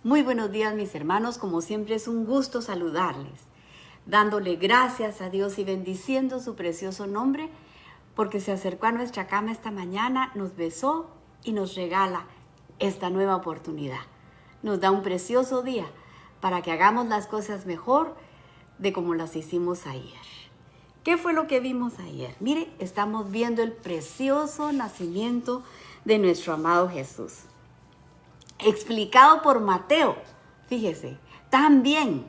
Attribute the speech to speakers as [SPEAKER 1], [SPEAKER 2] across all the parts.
[SPEAKER 1] Muy buenos días, mis hermanos. Como siempre es un gusto saludarles, dándole gracias a Dios y bendiciendo su precioso nombre, porque se acercó a nuestra cama esta mañana, nos besó y nos regala esta nueva oportunidad. Nos da un precioso día para que hagamos las cosas mejor de como las hicimos ayer. ¿Qué fue lo que vimos ayer? Mire, estamos viendo el precioso nacimiento de nuestro amado Jesús, explicado por Mateo, fíjese, también.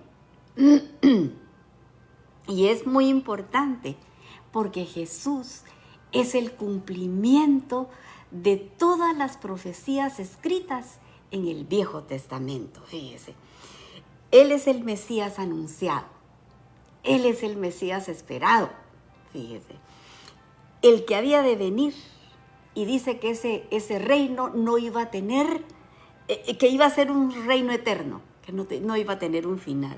[SPEAKER 1] Y es muy importante porque Jesús es el cumplimiento de todas las profecías escritas en el Viejo Testamento, fíjese. Él es el Mesías anunciado, Él es el Mesías esperado, fíjese, el que había de venir, y dice que ese reino no iba a tener, que iba a ser un reino eterno, que no iba a tener un final.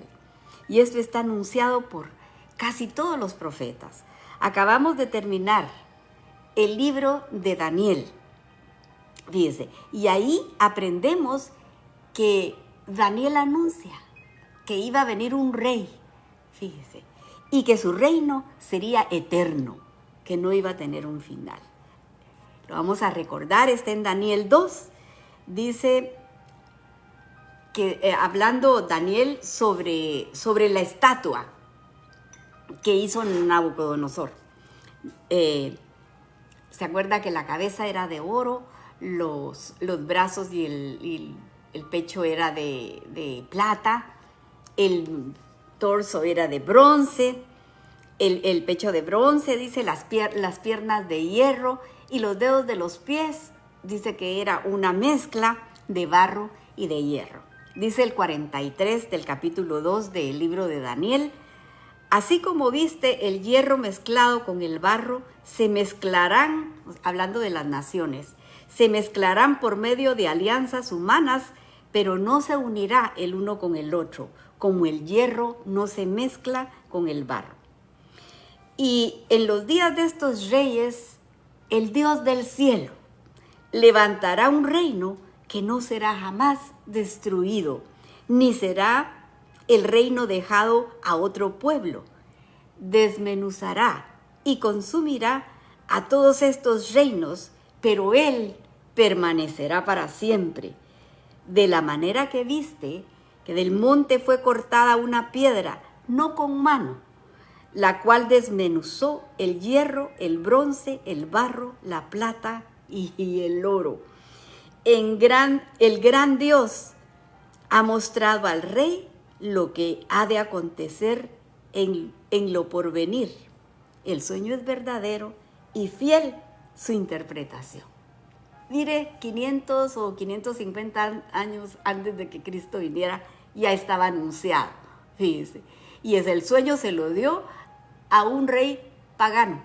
[SPEAKER 1] Y esto está anunciado por casi todos los profetas. Acabamos de terminar el libro de Daniel, fíjese, y ahí aprendemos que Daniel anuncia que iba a venir un rey, fíjese, y que su reino sería eterno, que no iba a tener un final. Lo vamos a recordar, está en Daniel 2, dice que hablando Daniel sobre la estatua que hizo Nabucodonosor. ¿Se acuerda que la cabeza era de oro, los brazos y el pecho era de plata, el torso era de bronce, el pecho de bronce, dice, las piernas de hierro y los dedos de los pies, dice que era una mezcla de barro y de hierro. Dice el 43 del capítulo 2 del libro de Daniel: así como viste el hierro mezclado con el barro, se mezclarán, hablando de las naciones, se mezclarán por medio de alianzas humanas, pero no se unirá el uno con el otro, como el hierro no se mezcla con el barro. Y en los días de estos reyes, el Dios del cielo levantará un reino que no será jamás destruido, ni será el reino dejado a otro pueblo. Desmenuzará y consumirá a todos estos reinos, pero él permanecerá para siempre. De la manera que viste que del monte fue cortada una piedra, no con mano, la cual desmenuzó el hierro, el bronce, el barro, la plata y el oro. El gran Dios ha mostrado al rey lo que ha de acontecer en lo porvenir. El sueño es verdadero y fiel su interpretación. Mire, 500 o 550 años antes de que Cristo viniera, ya estaba anunciado, fíjese. Y el sueño se lo dio a un rey pagano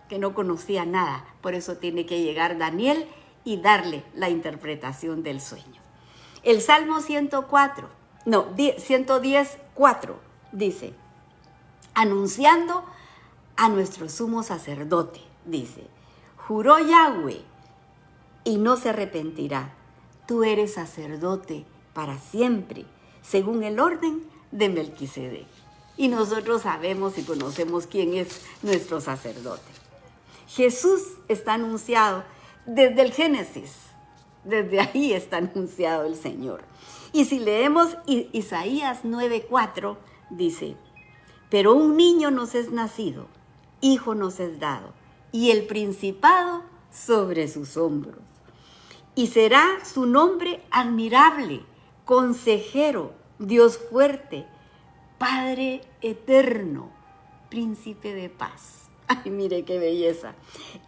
[SPEAKER 1] que no conocía nada. Por eso tiene que llegar Daniel y darle la interpretación del sueño. El Salmo 110:4 dice, anunciando a nuestro sumo sacerdote, dice, juró Yahweh y no se arrepentirá. Tú eres sacerdote para siempre, según el orden de Melquisedec. Y nosotros sabemos y conocemos quién es nuestro sacerdote. Jesús está anunciado desde el Génesis. Desde ahí está anunciado el Señor. Y si leemos Isaías 9:4, dice, pero un niño nos es nacido, hijo nos es dado, y el principado sobre sus hombros. Y será su nombre admirable, consejero, Dios fuerte, Padre eterno, príncipe de paz. Ay, mire qué belleza.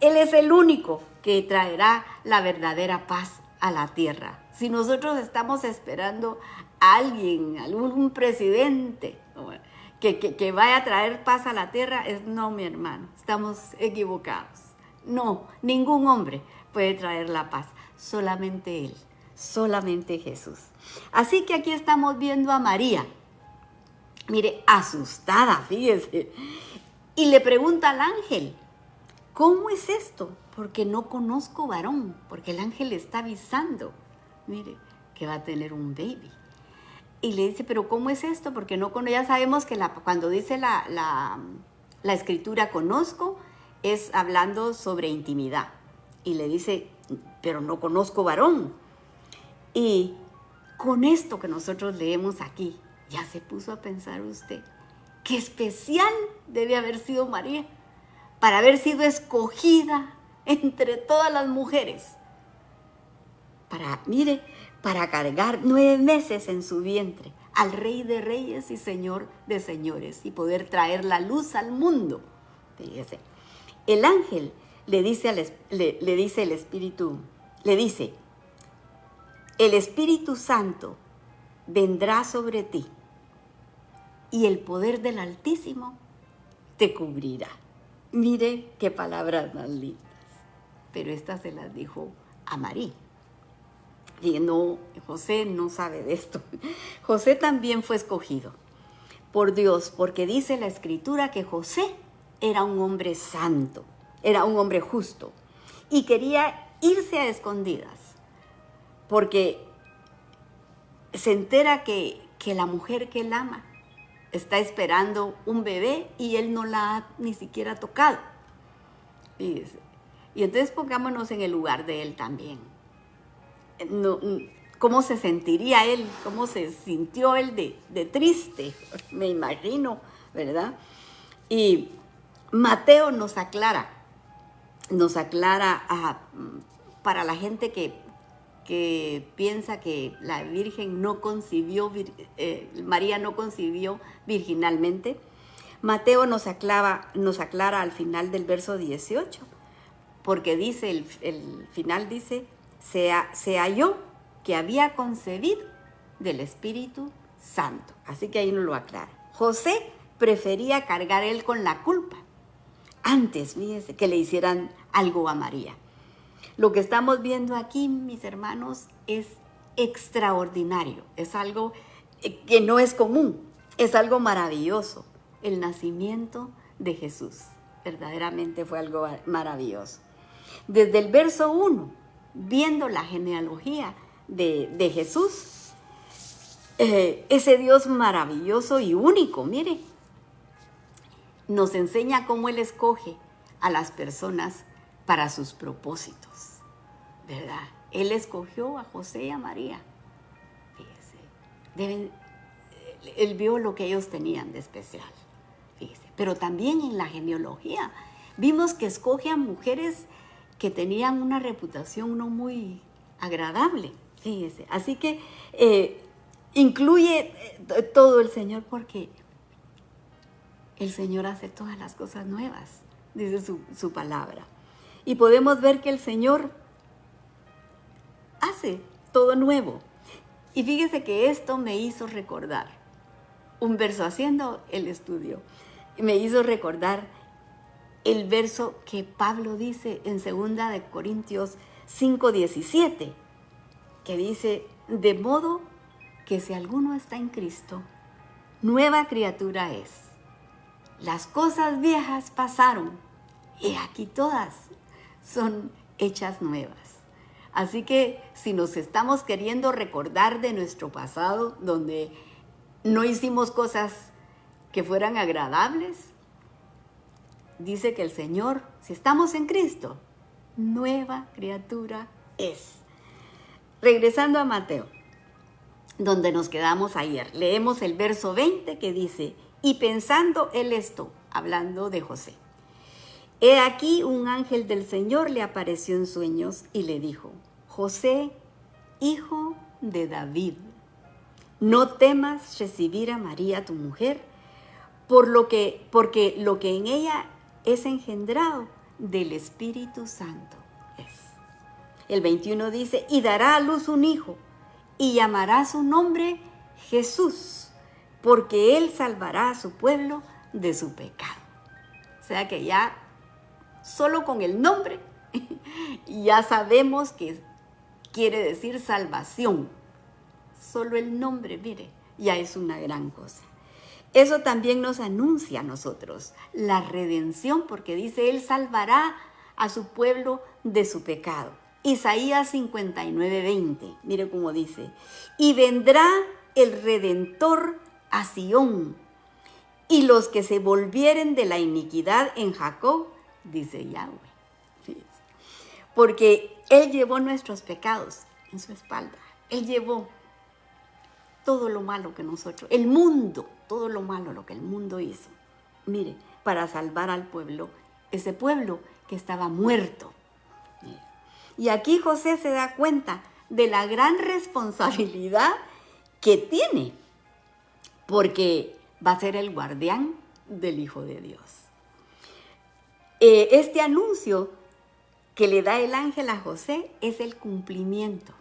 [SPEAKER 1] Él es el único que traerá la verdadera paz a la tierra. Si nosotros estamos esperando a alguien, algún presidente que vaya a traer paz a la tierra, no, mi hermano, estamos equivocados. No, ningún hombre puede traer la paz, solamente Él, solamente Jesús. Así que aquí estamos viendo a María, mire, asustada, fíjese, y le pregunta al ángel, ¿cómo es esto? Porque no conozco varón, porque el ángel le está avisando, mire, que va a tener un baby. y le dice, pero ¿cómo es esto? Porque no, ya sabemos que cuando dice la escritura conozco, es hablando sobre intimidad. Y le dice, pero no conozco varón. Y con esto que nosotros leemos aquí, ya se puso a pensar usted, qué especial debe haber sido María para haber sido escogida entre todas las mujeres. Para cargar 9 meses en su vientre al Rey de Reyes y Señor de Señores y poder traer la luz al mundo. Fíjese, el ángel le dice el Espíritu Santo vendrá sobre ti y el poder del Altísimo te cubrirá. Mire qué palabras más lindas. Pero estas se las dijo a María. Y no, José no sabe de esto. José también fue escogido por Dios, porque dice la Escritura que José era un hombre santo, era un hombre justo, y quería irse a escondidas, porque se entera que la mujer que él ama está esperando un bebé y él no la ha ni siquiera tocado. Fíjese. Y entonces pongámonos en el lugar de él también. No, ¿cómo se sentiría él? ¿Cómo se sintió él de triste? Me imagino, ¿verdad? Y Mateo nos aclara para la gente que piensa que la Virgen no concibió, María no concibió virginalmente. Mateo nos aclara al final del verso 18, porque dice, el final dice, se halló que había concebido del Espíritu Santo. Así que ahí nos lo aclara. José prefería cargar él con la culpa antes, fíjese, que le hicieran algo a María. Lo que estamos viendo aquí, mis hermanos, es extraordinario. Es algo que no es común. Es algo maravilloso. El nacimiento de Jesús. Verdaderamente fue algo maravilloso. Desde el verso 1, viendo la genealogía de Jesús, ese Dios maravilloso y único, mire, nos enseña cómo Él escoge a las personas para sus propósitos, ¿verdad? Él escogió a José y a María. Fíjese, Él vio lo que ellos tenían de especial, fíjese. Pero también en la genealogía vimos que escoge a mujeres que tenían una reputación no muy agradable, fíjese. Así que incluye todo el Señor, porque el Señor hace todas las cosas nuevas, dice su palabra. Y podemos ver que el Señor hace todo nuevo. Y fíjese que esto me hizo recordar un verso, haciendo el estudio, me hizo recordar el verso que Pablo dice en 2 de Corintios 5:17, que dice, de modo que si alguno está en Cristo, nueva criatura es. Las cosas viejas pasaron y aquí todas son hechas nuevas. Así que si nos estamos queriendo recordar de nuestro pasado, donde no hicimos cosas que fueran agradables, dice que el Señor, si estamos en Cristo, nueva criatura es. Regresando a Mateo, donde nos quedamos ayer, leemos el verso 20 que dice, y pensando él esto, hablando de José, he aquí un ángel del Señor le apareció en sueños y le dijo, José, hijo de David, no temas recibir a María tu mujer, porque lo que en ella es engendrado del Espíritu Santo es. El 21 dice, y dará a luz un hijo, y llamará su nombre Jesús, porque él salvará a su pueblo de su pecado. O sea que ya, solo con el nombre, ya sabemos que quiere decir salvación. Solo el nombre, mire, ya es una gran cosa. Eso también nos anuncia a nosotros la redención, porque dice, Él salvará a su pueblo de su pecado. Isaías 59:20, mire cómo dice, y vendrá el Redentor a Sión, y los que se volvieren de la iniquidad en Jacob, dice Yahweh. Fíjense. Porque Él llevó nuestros pecados en su espalda. Él llevó todo lo malo que nosotros, el mundo, todo lo malo lo que el mundo hizo. Mire, para salvar al pueblo, ese pueblo que estaba muerto. Mire. Y aquí José se da cuenta de la gran responsabilidad que tiene, porque va a ser el guardián del Hijo de Dios. Este anuncio que le da el ángel a José es el cumplimiento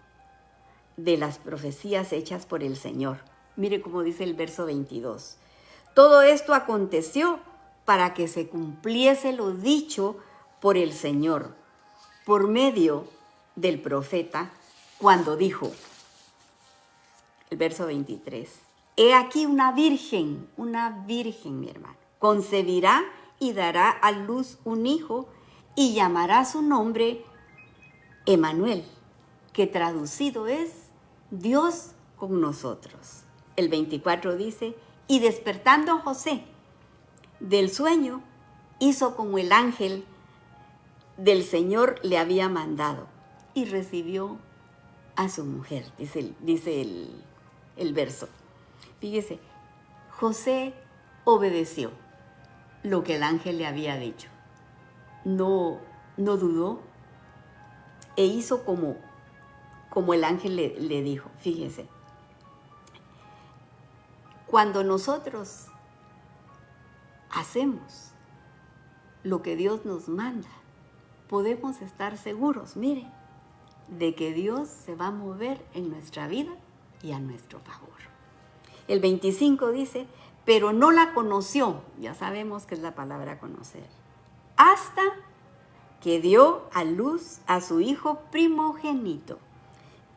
[SPEAKER 1] de las profecías hechas por el Señor. Mire cómo dice el verso 22. Todo esto aconteció para que se cumpliese lo dicho por el Señor, por medio del profeta, cuando dijo, el verso 23, he aquí una virgen, mi hermano, concebirá y dará a luz un hijo y llamará su nombre Emmanuel, que traducido es Dios con nosotros. El 24 dice, y despertando José del sueño, hizo como el ángel del Señor le había mandado y recibió a su mujer, dice el verso. Fíjese, José obedeció lo que el ángel le había dicho. No dudó e hizo como el ángel le dijo. Fíjese, cuando nosotros hacemos lo que Dios nos manda, podemos estar seguros, mire, de que Dios se va a mover en nuestra vida y a nuestro favor. El 25 dice, pero no la conoció, ya sabemos que es la palabra conocer, hasta que dio a luz a su hijo primogénito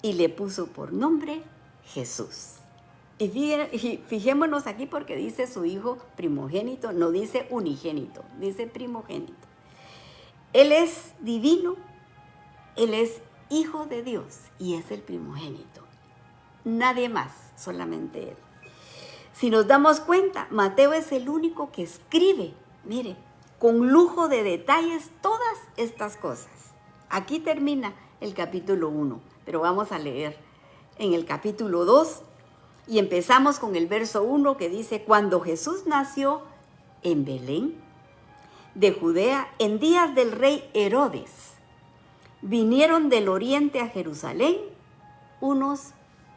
[SPEAKER 1] y le puso por nombre Jesús. Y fijémonos aquí porque dice su hijo primogénito, no dice unigénito, dice primogénito. Él es divino, Él es hijo de Dios y es el primogénito. Nadie más, solamente Él. Si nos damos cuenta, Mateo es el único que escribe, mire, con lujo de detalles todas estas cosas. Aquí termina el capítulo 1, pero vamos a leer en el capítulo 2 y empezamos con el verso 1 que dice, cuando Jesús nació en Belén de Judea, en días del rey Herodes, vinieron del oriente a Jerusalén unos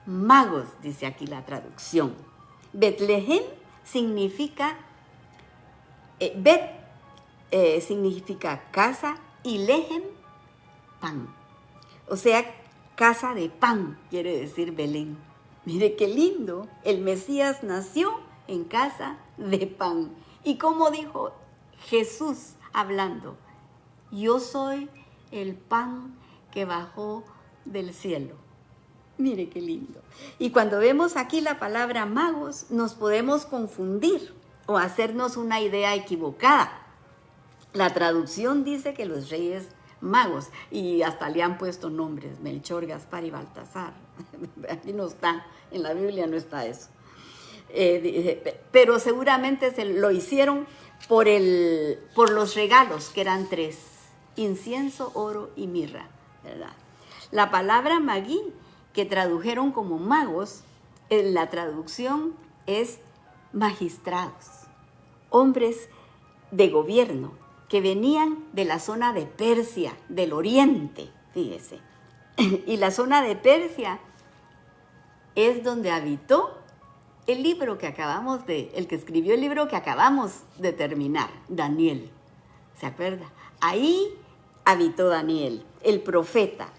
[SPEAKER 1] magos, dice aquí la traducción. Betlehem significa, significa casa y lehem, pan. O sea, casa de pan, quiere decir Belén. Mire qué lindo, el Mesías nació en casa de pan. Y como dijo Jesús hablando, yo soy el pan que bajó del cielo. Mire qué lindo. Y cuando vemos aquí la palabra magos, nos podemos confundir o hacernos una idea equivocada. La traducción dice que los reyes magos, y hasta le han puesto nombres, Melchor, Gaspar y Baltasar. Aquí no está, en la Biblia no está eso. Pero seguramente se lo hicieron por los regalos, que eran 3, incienso, oro y mirra, ¿verdad? La palabra magui, que tradujeron como magos, en la traducción es magistrados, hombres de gobierno que venían de la zona de Persia, del oriente, fíjese. Y la zona de Persia es donde habitó el que escribió el libro que acabamos de terminar, Daniel. ¿Se acuerda? Ahí habitó Daniel, el profeta.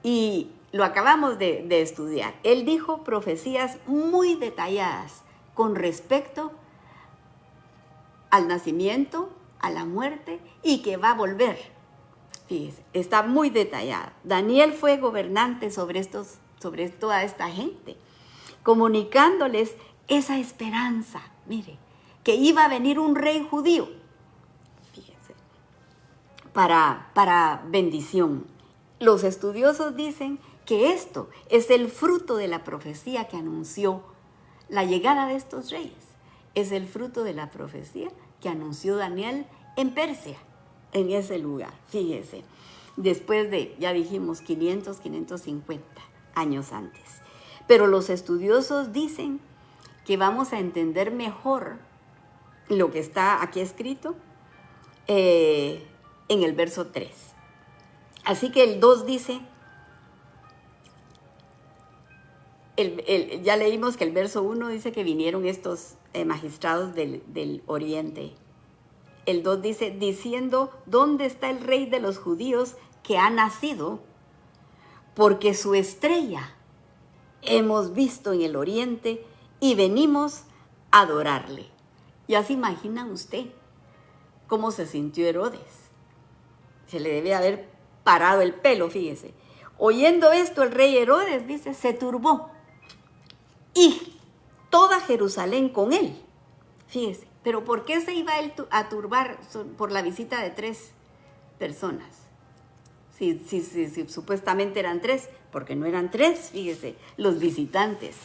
[SPEAKER 1] Y lo acabamos de estudiar. Él dijo profecías muy detalladas con respecto al nacimiento, a la muerte y que va a volver. Fíjese, está muy detallada. Daniel fue gobernante sobre toda esta gente, comunicándoles esa esperanza, mire, que iba a venir un rey judío, fíjense, para bendición. Los estudiosos dicen que esto es el fruto de la profecía que anunció la llegada de estos reyes. Es el fruto de la profecía que anunció Daniel en Persia, en ese lugar. Fíjese, después de, ya dijimos, 550 años antes. Pero los estudiosos dicen que vamos a entender mejor lo que está aquí escrito en el verso 3. Así que el 2 dice, ya leímos que el verso 1 dice que vinieron estos magistrados del oriente. El 2 dice, diciendo, ¿dónde está el rey de los judíos que ha nacido? Porque su estrella hemos visto en el oriente y venimos a adorarle. Ya se imagina usted cómo se sintió Herodes. Se le debe haber parado el pelo, fíjese. Oyendo esto, el rey Herodes, dice, se turbó. Y toda Jerusalén con él. Fíjese, pero ¿por qué se iba él a turbar por la visita de 3 personas? Si supuestamente eran 3, porque no eran 3, fíjese, los visitantes.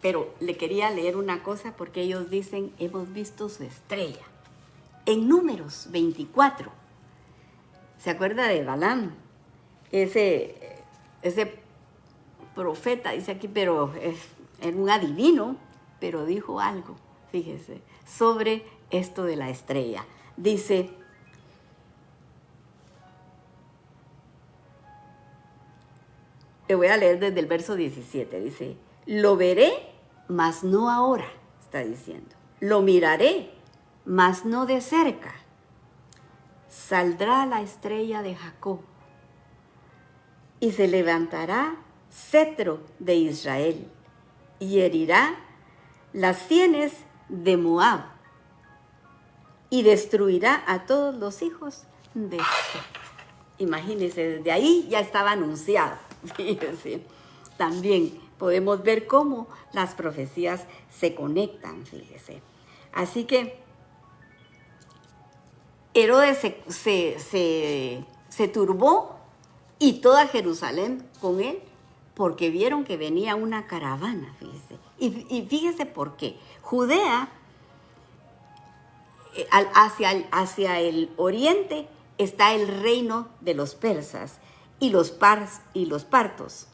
[SPEAKER 1] Pero le quería leer una cosa porque ellos dicen, hemos visto su estrella. En Números 24, ¿se acuerda de Balaam? Ese profeta, dice aquí, pero era un adivino, pero dijo algo, fíjese, sobre esto de la estrella. Dice, le voy a leer desde el verso 17, dice, lo veré, mas no ahora, está diciendo. Lo miraré, mas no de cerca. Saldrá la estrella de Jacob y se levantará cetro de Israel y herirá las sienes de Moab y destruirá a todos los hijos de Set. Imagínense, desde ahí ya estaba anunciado. Fíjense, también podemos ver cómo las profecías se conectan, fíjese. Así que Herodes se turbó y toda Jerusalén con él porque vieron que venía una caravana, fíjese. Y fíjese por qué. Judea, hacia el oriente, está el reino de los persas y los partos.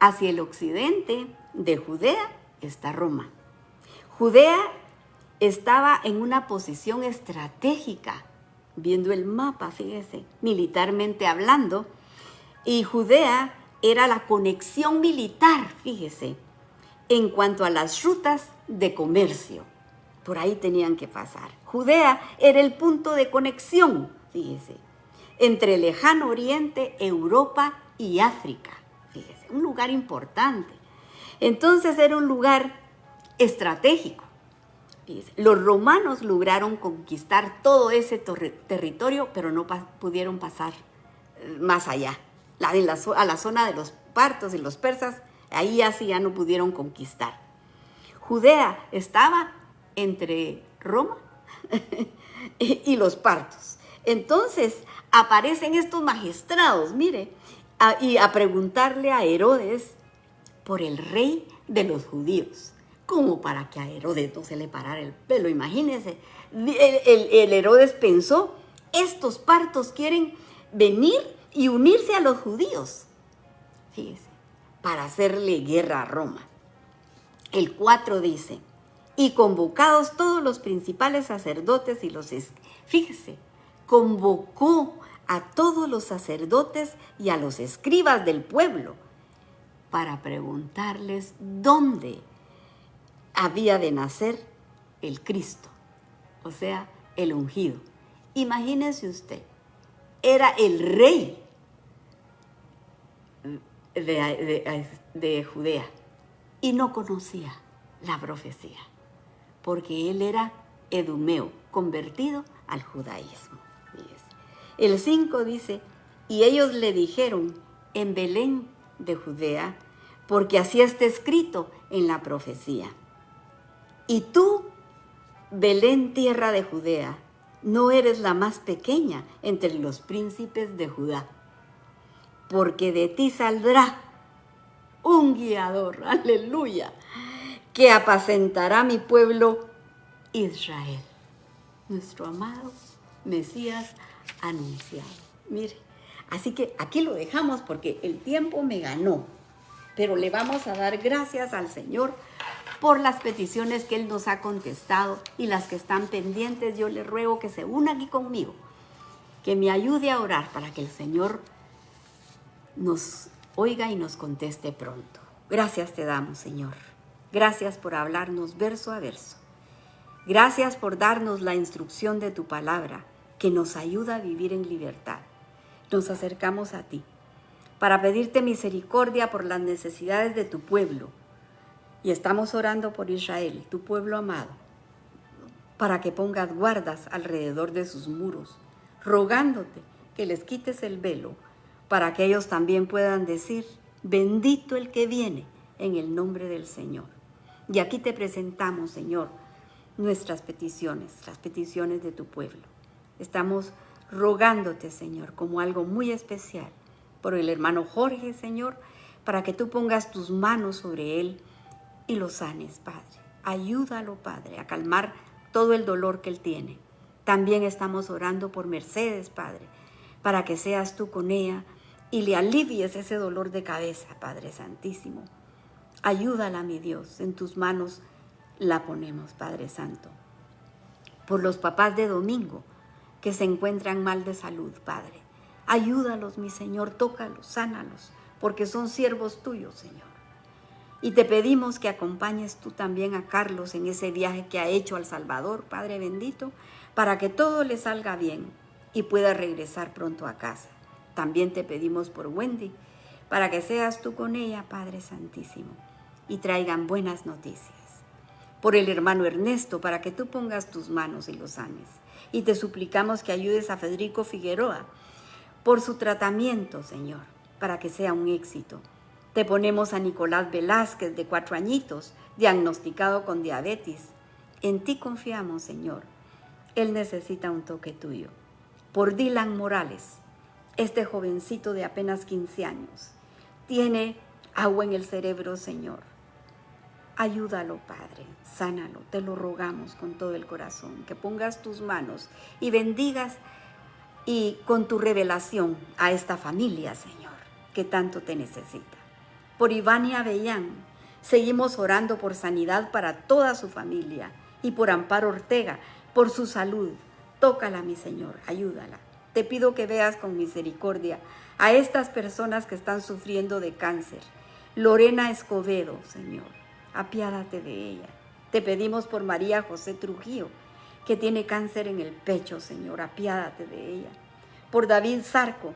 [SPEAKER 1] Hacia el occidente de Judea está Roma. Judea estaba en una posición estratégica, viendo el mapa, fíjese, militarmente hablando, y Judea era la conexión militar, fíjese, en cuanto a las rutas de comercio. Por ahí tenían que pasar. Judea era el punto de conexión, fíjese, entre el lejano oriente, Europa y África. Fíjese, un lugar importante. Entonces era un lugar estratégico. Fíjese, los romanos lograron conquistar todo ese territorio, pero no pudieron pasar más allá. A la zona de los partos y los persas, ahí así ya no pudieron conquistar. Judea estaba entre Roma y los partos. Entonces aparecen estos magistrados, mire, a preguntarle a Herodes por el rey de los judíos, como para que a Herodes no se le parara el pelo. Imagínense, el Herodes pensó, estos partos quieren venir y unirse a los judíos, fíjese, para hacerle guerra a Roma. El 4 dice, y convocados todos los principales sacerdotes y fíjese, convocó a todos los sacerdotes y a los escribas del pueblo para preguntarles dónde había de nacer el Cristo, o sea, el ungido. Imagínese usted, era el rey de Judea y no conocía la profecía, porque él era edumeo, convertido al judaísmo. El 5 dice, y ellos le dijeron, en Belén de Judea, porque así está escrito en la profecía. Y tú, Belén, tierra de Judea, no eres la más pequeña entre los príncipes de Judá. porque de ti saldrá un guiador, aleluya, que apacentará mi pueblo Israel, nuestro amado Mesías anunciado. Mire, así que aquí lo dejamos porque el tiempo me ganó, pero le vamos a dar gracias al Señor por las peticiones que Él nos ha contestado y las que están pendientes. Yo le ruego que se una aquí conmigo, que me ayude a orar para que el Señor nos oiga y nos conteste pronto. Gracias te damos, Señor. Gracias por hablarnos verso a verso. Gracias por darnos la instrucción de tu palabra que nos ayuda a vivir en libertad. Nos acercamos a ti para pedirte misericordia por las necesidades de tu pueblo. Y estamos orando por Israel, tu pueblo amado, para que pongas guardas alrededor de sus muros, rogándote que les quites el velo, para que ellos también puedan decir, bendito el que viene en el nombre del Señor. Y aquí te presentamos, Señor, nuestras peticiones, las peticiones de tu pueblo. Estamos rogándote, Señor, como algo muy especial, por el hermano Jorge, Señor, para que tú pongas tus manos sobre él y lo sanes, Padre. Ayúdalo, Padre, a calmar todo el dolor que él tiene. También estamos orando por Mercedes, Padre, para que seas tú con ella y le alivies ese dolor de cabeza, Padre Santísimo. Ayúdala, mi Dios, en tus manos la ponemos, Padre Santo. Por los papás de Domingo que se encuentran mal de salud, Padre. Ayúdalos, mi Señor, tócalos, sánalos, porque son siervos tuyos, Señor. Y te pedimos que acompañes tú también a Carlos en ese viaje que ha hecho al Salvador, Padre bendito, para que todo le salga bien y pueda regresar pronto a casa. También te pedimos por Wendy, para que seas tú con ella, Padre Santísimo, y traigan buenas noticias. Por el hermano Ernesto, para que tú pongas tus manos y lo sanes. Y te suplicamos que ayudes a Federico Figueroa por su tratamiento, Señor, para que sea un éxito. Te ponemos a Nicolás Velázquez, de 4 añitos, diagnosticado con diabetes. En ti confiamos, Señor. Él necesita un toque tuyo. Por Dylan Morales, este jovencito de apenas 15 años, tiene agua en el cerebro, Señor. Ayúdalo, Padre, sánalo, te lo rogamos con todo el corazón, que pongas tus manos y bendigas y con tu revelación a esta familia, Señor, que tanto te necesita. Por Iván Avellán, seguimos orando por sanidad para toda su familia y por Amparo Ortega, por su salud. Tócala, mi Señor, ayúdala. Te pido que veas con misericordia a estas personas que están sufriendo de cáncer. Lorena Escobedo, Señor, apiádate de ella. Te pedimos por María José Trujillo, que tiene cáncer en el pecho, Señor, apiádate de ella. Por David Zarco,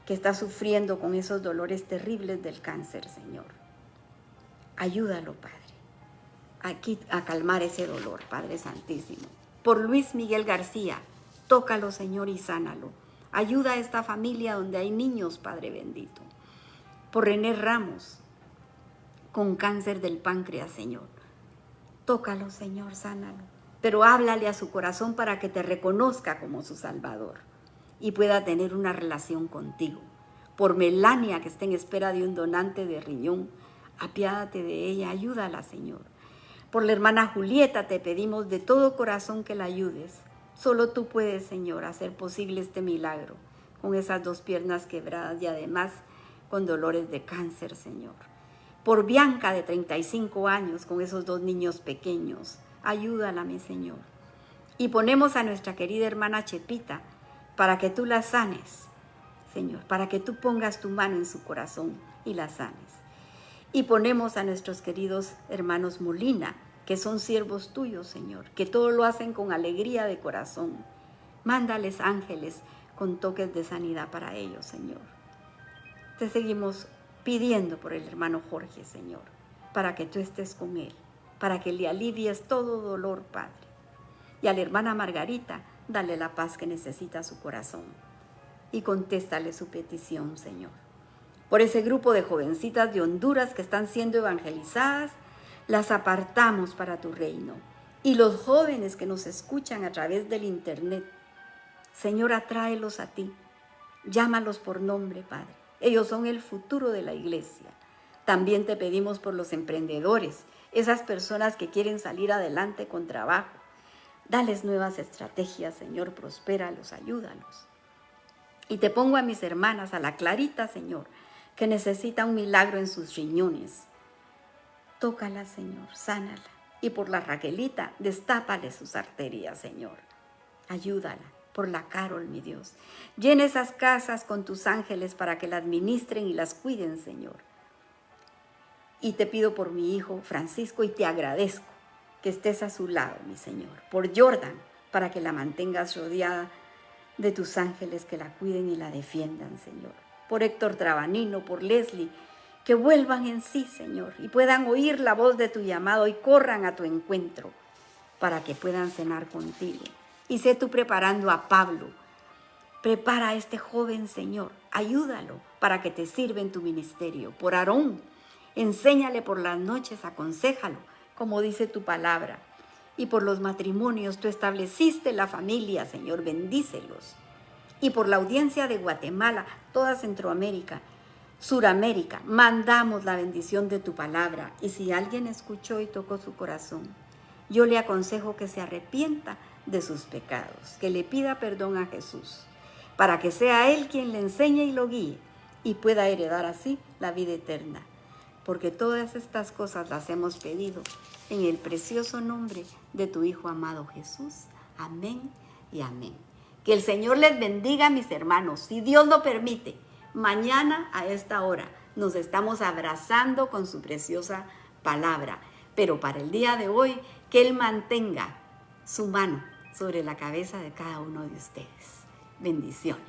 [SPEAKER 1] que está sufriendo con esos dolores terribles del cáncer, Señor. Ayúdalo, Padre, aquí a calmar ese dolor, Padre Santísimo. Por Luis Miguel García, tócalo, Señor, y sánalo. Ayuda a esta familia donde hay niños, Padre bendito. Por René Ramos, con cáncer del páncreas, Señor. Tócalo, Señor, sánalo. Pero háblale a su corazón para que te reconozca como su Salvador y pueda tener una relación contigo. Por Melania, que está en espera de un donante de riñón, apiádate de ella, ayúdala, Señor. Por la hermana Julieta, te pedimos de todo corazón que la ayudes. Solo tú puedes, Señor, hacer posible este milagro con esas 2 piernas quebradas y además con dolores de cáncer, Señor. Por Bianca, de 35 años, con esos 2 niños pequeños, ayúdala, mi Señor. Y ponemos a nuestra querida hermana Chepita para que tú la sanes, Señor, para que tú pongas tu mano en su corazón y la sanes. Y ponemos a nuestros queridos hermanos Molina, que son siervos tuyos, Señor, que todo lo hacen con alegría de corazón. Mándales ángeles con toques de sanidad para ellos, Señor. Te seguimos pidiendo por el hermano Jorge, Señor, para que tú estés con él, para que le alivies todo dolor, Padre. Y a la hermana Margarita, dale la paz que necesita su corazón y contéstale su petición, Señor. Por ese grupo de jovencitas de Honduras que están siendo evangelizadas, las apartamos para tu reino. Y los jóvenes que nos escuchan a través del internet, Señor, atráelos a ti. Llámalos por nombre, Padre. Ellos son el futuro de la iglesia. También te pedimos por los emprendedores, esas personas que quieren salir adelante con trabajo. Dales nuevas estrategias, Señor, prospéralos, ayúdalos. Y te pongo a mis hermanas, a la Clarita, Señor, que necesita un milagro en sus riñones. Tócala, Señor, sánala. Y por la Raquelita, destápale sus arterias, Señor. Ayúdala. Por la Carol, mi Dios. Llena esas casas con tus ángeles para que las ministren y las cuiden, Señor. Y te pido por mi hijo Francisco y te agradezco que estés a su lado, mi Señor. Por Jordan, para que la mantengas rodeada de tus ángeles que la cuiden y la defiendan, Señor. Por Héctor Trabanino, por Leslie, que vuelvan en sí, Señor, y puedan oír la voz de tu llamado y corran a tu encuentro para que puedan cenar contigo. Y sé tú preparando a Pablo. Prepara a este joven, Señor. Ayúdalo para que te sirva en tu ministerio. Por Aarón, enséñale por las noches, aconséjalo, como dice tu palabra. Y por los matrimonios, tú estableciste la familia, Señor, bendícelos. Y por la audiencia de Guatemala, toda Centroamérica, Suramérica, mandamos la bendición de tu palabra. Y si alguien escuchó y tocó su corazón, yo le aconsejo que se arrepienta de sus pecados, que le pida perdón a Jesús, para que sea Él quien le enseñe y lo guíe y pueda heredar así la vida eterna. Porque todas estas cosas las hemos pedido en el precioso nombre de tu Hijo amado Jesús. Amén y amén. Que el Señor les bendiga, mis hermanos. Si Dios lo permite, mañana a esta hora nos estamos abrazando con su preciosa palabra. Pero para el día de hoy, que Él mantenga su mano sobre la cabeza de cada uno de ustedes. Bendiciones.